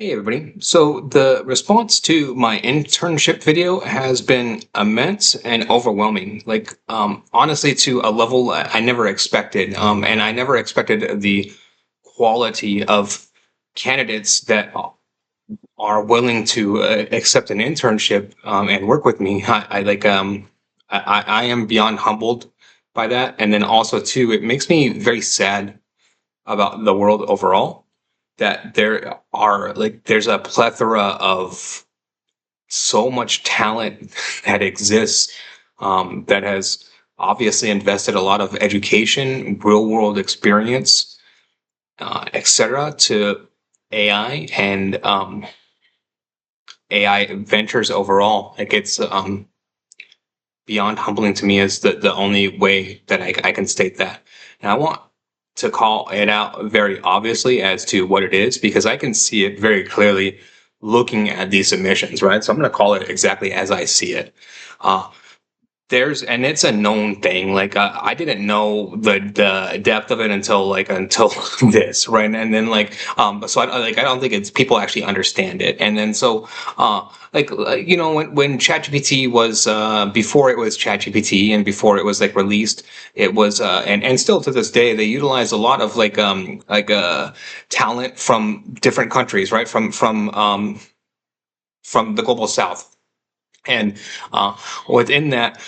Hey everybody. So the response to my internship video has been immense and overwhelming. Honestly, to a level I never expected. And I never expected the quality of candidates that are willing to accept an internship and work with me. I am beyond humbled by that. And then also too, it makes me very sad about the world overall that there's a plethora of so much talent that exists that has obviously invested a lot of education, real world experience, etc. to AI and AI ventures overall. It's beyond humbling to me is the only way that I can state that. And I want to call it out very obviously as to what it is because I can see it very clearly looking at these submissions, right? So I'm going to call it exactly as I see it. Uh, and it's a known thing. I didn't know the depth of it until this, right? And then so I don't think it's people actually understand it. And then so when ChatGPT was before it was ChatGPT and before it was released, it was and still to this day they utilize a lot of talent from different countries, right? From the global south. And within that,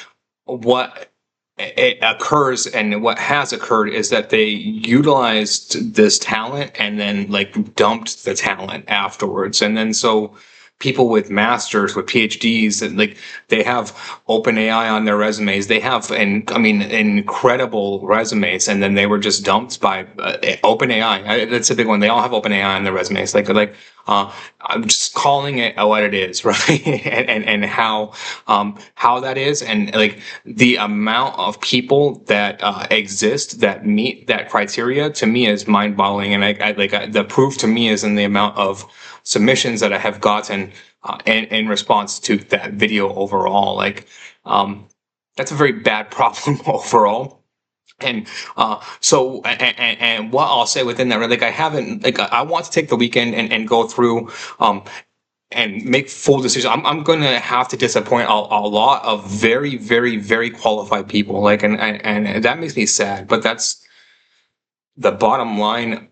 what it occurs and what has occurred is that they utilized this talent and then dumped the talent afterwards. And then so people with masters, with PhDs, and they have OpenAI on their resumes. They have, and I mean, incredible resumes, and then they were just dumped by OpenAI. That's a big one. They all have OpenAI on their resumes. I'm just calling it what it is, right? And how that is, and the amount of people that exist that meet that criteria to me is mind-boggling. And the proof to me is in the amount of submissions that I have gotten in response to that video overall. That's a very bad problem overall. And and what I'll say within that, right, I haven't, I want to take the weekend and go through and make full decisions. I'm going to have to disappoint a lot of very, very, very qualified people. And that makes me sad, but that's the bottom line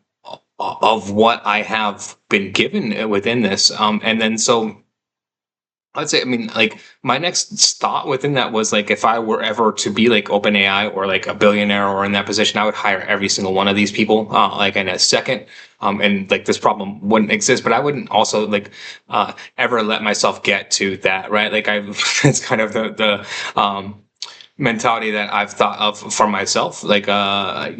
of what I have been given within this. And then so I'd say, I mean, my next thought within that was if I were ever to be OpenAI or a billionaire or in that position, I would hire every single one of these people, in a second. And this problem wouldn't exist, but I wouldn't also ever let myself get to that, right? It's kind of the mentality that I've thought of for myself. I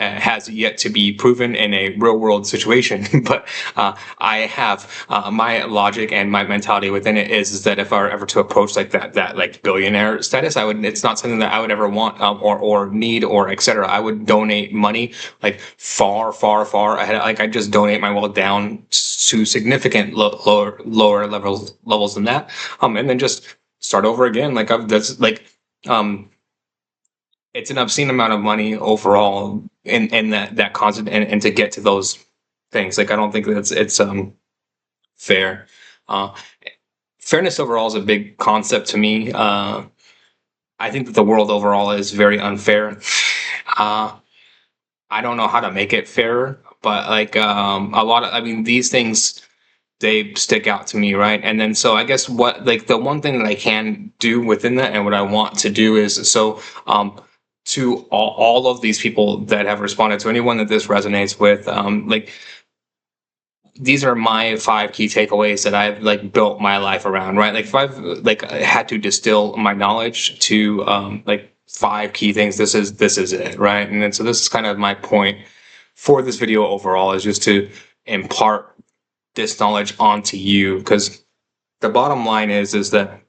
it has yet to be proven in a real world situation, but I have my logic and my mentality within it is that if I were ever to approach that billionaire status, I would. It's not something that I would ever want or need or etc. I would donate money far, far, far ahead. I just donate my wealth down to significant lower levels than that, and then just start over again. Um, it's an obscene amount of money overall in that concept, and to get to those things. I don't think that it's fair. Uh, Fairness overall is a big concept to me. I think that the world overall is very unfair. Uh, I don't know how to make it fairer, but a lot of, I mean, these things they stick out to me, right? And then so I guess what the one thing that I can do within that and what I want to do is to all of these people that have responded, to anyone that this resonates with, these are my five key takeaways that I've built my life around, right? If I've had to distill my knowledge to five key things, this is it, right? And then so this is kind of my point for this video overall, is just to impart this knowledge onto you, because the bottom line is that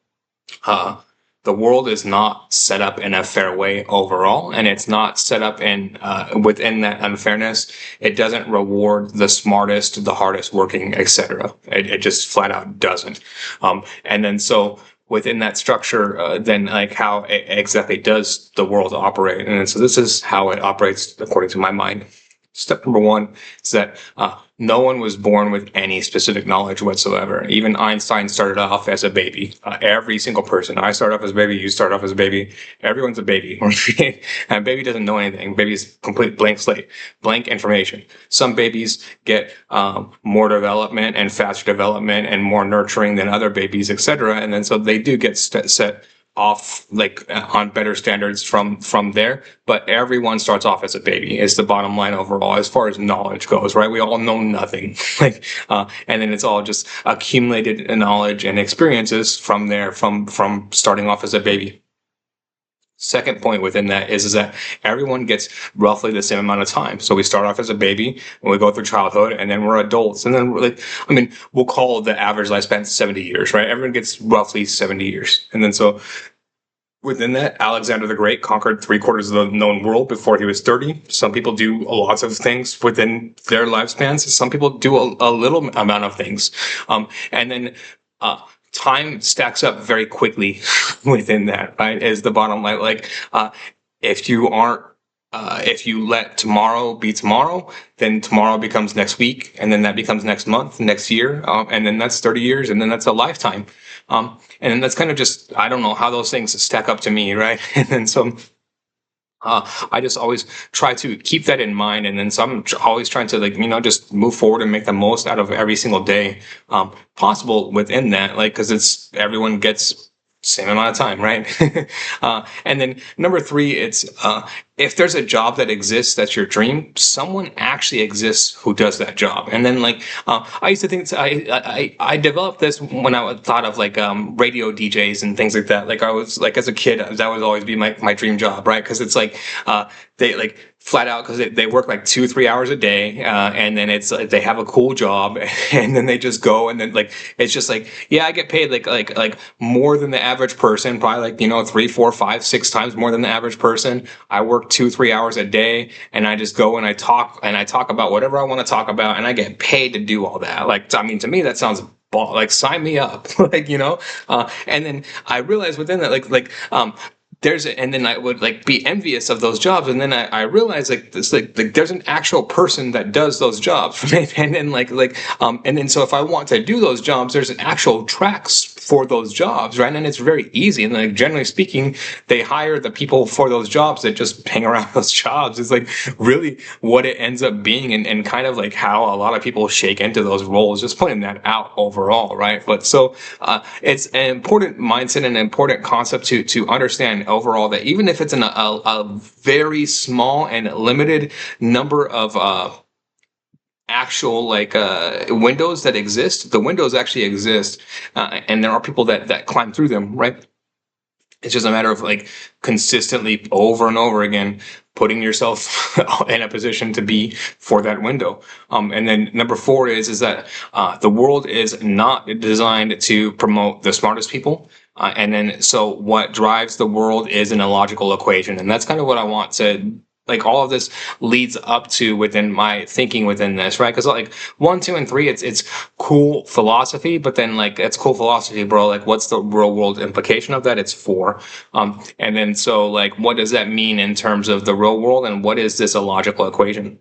the world is not set up in a fair way overall, and it's not set up in within that unfairness. It doesn't reward the smartest, the hardest working, etc. It just flat out doesn't. And then so within that structure, then how exactly does the world operate? And so this is how it operates according to my mind. Step number one is that no one was born with any specific knowledge whatsoever. Even Einstein started off as a baby. Every single person. I start off as a baby. You start off as a baby. Everyone's a baby. And baby doesn't know anything. Baby's complete blank slate, blank information. Some babies get more development and faster development and more nurturing than other babies, etc. And then so they do get set off like on better standards from there, but everyone starts off as a baby is the bottom line overall as far as knowledge goes, right? We all know nothing. And then it's all just accumulated knowledge and experiences from there, from starting off as a baby. Second point within that is that everyone gets roughly the same amount of time. So we start off as a baby and we go through childhood and then we're adults. And then we'll call the average lifespan 70 years, right? Everyone gets roughly 70 years. And then so within that, Alexander the Great conquered 3/4 of the known world before he was 30. Some people do lots of things within their lifespans. Some people do a little amount of things. And then time stacks up very quickly within that, right? Is the bottom line. If you aren't, if you let tomorrow be tomorrow, then tomorrow becomes next week, and then that becomes next month, next year, and then that's 30 years, and then that's a lifetime. And then that's kind of just, I don't know how those things stack up to me, right? And then so I just always try to keep that in mind, and then so I'm always trying to just move forward and make the most out of every single day possible within that, because it's everyone gets same amount of time, right? And then number three, it's if there's a job that exists that's your dream, someone actually exists who does that job. And then I used to think I developed this when I thought of radio DJs and things like that. I was as a kid, that would always be my dream job, right? Because it's they flat out, because they work 2-3 hours a day, and then it's they have a cool job, and then they just go, and then it's just yeah, I get paid more than the average person, probably 3, 4, 5, 6 times more than the average person. I work 2-3 hours a day, and I just go and I talk about whatever I want to talk about, and I get paid to do all that. To me that sounds sign me up. And then I realized within that and then I would be envious of those jobs, and then I realized there's an actual person that does those jobs, right? And then and then so if I want to do those jobs, there's an actual tracks for those jobs, right? And it's very easy. And generally speaking, they hire the people for those jobs that just hang around those jobs. It's really what it ends up being, and kind of how a lot of people shake into those roles. Just pointing that out overall, right? But so it's an important mindset and an important concept to understand overall, that even if it's a very small and limited number of actual windows that exist, the windows actually exist, and there are people that climb through them, right? It's just a matter of consistently over and over again putting yourself in a position to be for that window. And then number 4 is that the world is not designed to promote the smartest people. And then so what drives the world is an illogical equation. And that's kind of what I want to all of this leads up to within my thinking within this, right? Because 1, 2, and 3, it's cool philosophy, but then it's cool philosophy, bro. What's the real world implication of that? It's 4. And then so what does that mean in terms of the real world, and what is this illogical equation?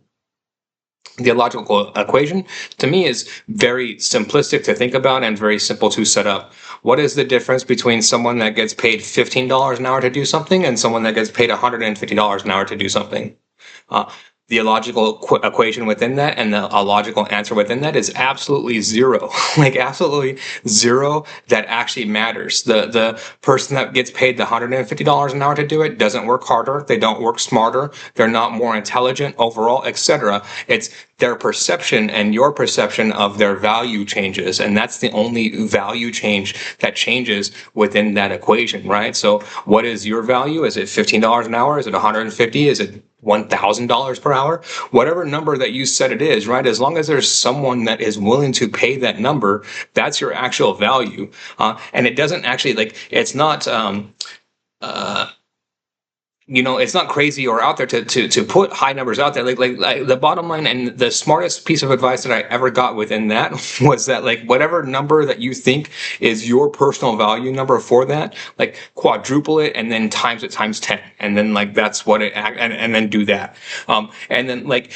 The illogical equation, to me, is very simplistic to think about and very simple to set up. What is the difference between someone that gets paid $15 an hour to do something and someone that gets paid $150 an hour to do something? The illogical equation within that and the illogical answer within that is absolutely zero. Absolutely zero that actually matters. The person that gets paid the $150 an hour to do it doesn't work harder. They don't work smarter. They're not more intelligent overall, etc. It's their perception and your perception of their value changes. And that's the only value change that changes within that equation, right? So what is your value? Is it $15 an hour? Is it $150? Is it $1,000 per hour? Whatever number that you said it is, right? As long as there's someone that is willing to pay that number, that's your actual value. And it doesn't actually it's not it's not crazy or out there to put high numbers out there. Like the bottom line and the smartest piece of advice that I ever got within that was that, like, whatever number that you think is your personal value number for that, like, quadruple it and then times it times 10. And then, like, that's what and then do that. And then, like,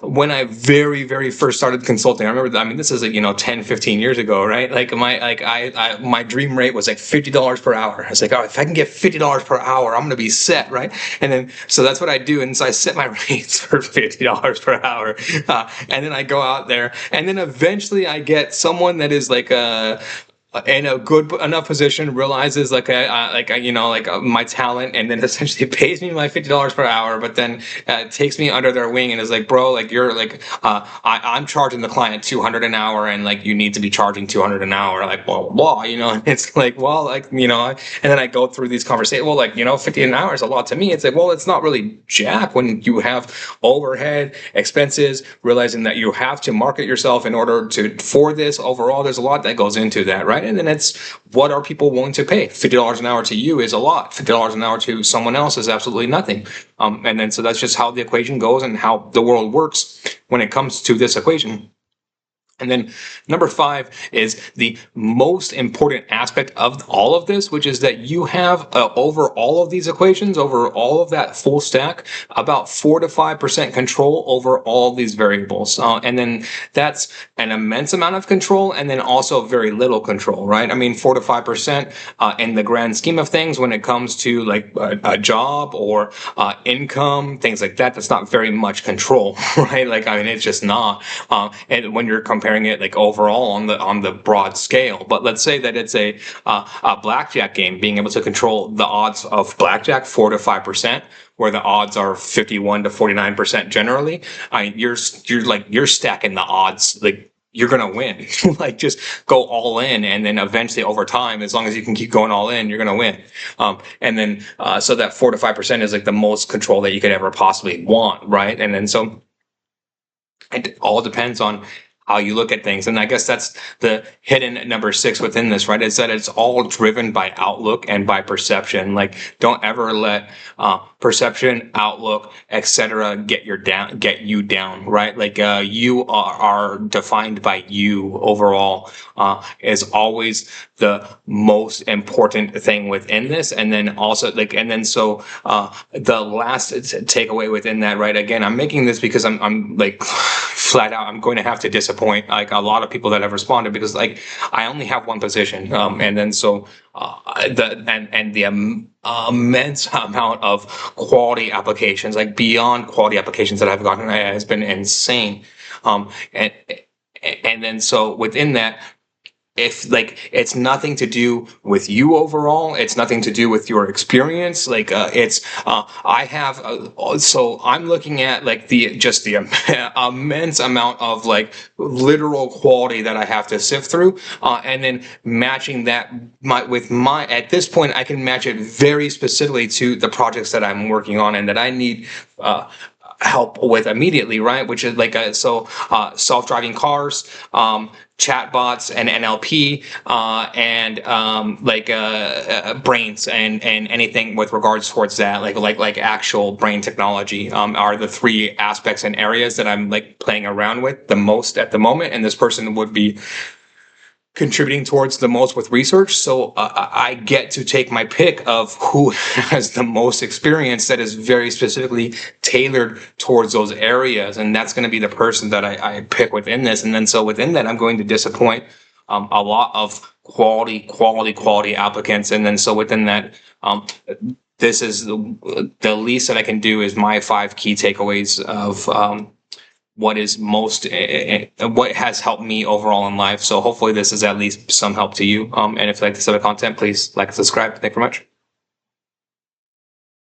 when I very, very first started consulting, I remember, I mean, this is, 10, 15 years ago, right? Like, my dream rate was like $50 per hour. I was like, oh, if I can get $50 per hour, I'm going to be set, right? And then, so that's what I do. And so I set my rates for $50 per hour. And then I go out there, and then eventually I get someone that is like in a good enough position, realizes my talent, and then essentially pays me my $50 per hour, but then takes me under their wing and is like, bro, like, you're like, I'm charging the client $200 an hour, and like, you need to be charging $200 an hour, like, blah, blah, blah, it's like, well, like, and then I go through these conversations, well, like, $50 an hour is a lot to me. It's like, well, it's not really jack when you have overhead expenses, realizing that you have to market yourself in order for this overall. There's a lot that goes into that, right? And then it's, what are people willing to pay? $50 an hour to you is a lot. $50 an hour to someone else is absolutely nothing. And then, so that's just how the equation goes and how the world works when it comes to this equation. And then number 5 is the most important aspect of all of this, which is that you have over all of these equations, over all of that full stack, about 4 to 5% control over all of these variables. And then that's an immense amount of control, and then also very little control, right? I mean, 4 to 5% in the grand scheme of things, when it comes to like a job or income, things like that, that's not very much control, right? Like, I mean, it's just not. And when you're comparing it like overall on the broad scale, but let's say that it's a blackjack game, being able to control the odds of blackjack 4 to 5%, where the odds are 51 to 49% generally. You're stacking the odds, like, you're going to win. Like, just go all in. And then eventually over time, as long as you can keep going all in, you're going to win. And then, so that 4 to 5% is like the most control that you could ever possibly want. Right. And then, so it all depends on how you look at things. And I guess that's the hidden number 6 within this, right? Is that it's all driven by outlook and by perception. Like, don't ever let perception, outlook, etc. get you down, right? Like, you are defined by you overall, is always the most important thing within this. And then also, like, and then so the last takeaway within that, right? Again, I'm making this because I'm like flat out, I'm going to have to disappoint like a lot of people that have responded, because like I only have one position, and then so the immense amount of quality applications, like beyond quality applications that I've gotten, has been insane. And then so within that, if like it's nothing to do with you overall, it's nothing to do with your experience, like it's I have so I'm looking at like the immense amount of like literal quality that I have to sift through, and then matching that with my at this point I can match it very specifically to the projects that I'm working on and that I need help with immediately, right? Which is like self-driving cars, chatbots and NLP, and brains and anything with regards towards that, like actual brain technology, are the 3 aspects and areas that I'm like playing around with the most at the moment. And this person would be contributing towards the most with research. So I get to take my pick of who has the most experience that is very specifically tailored towards those areas. And that's going to be the person that I pick within this. And then so within that, I'm going to disappoint a lot of quality applicants. And then so within that, this is the least that I can do is my 5 key takeaways of what is most what has helped me overall in life. So hopefully this is at least some help to you. And if you like this type of content, please like and subscribe. Thank you very much.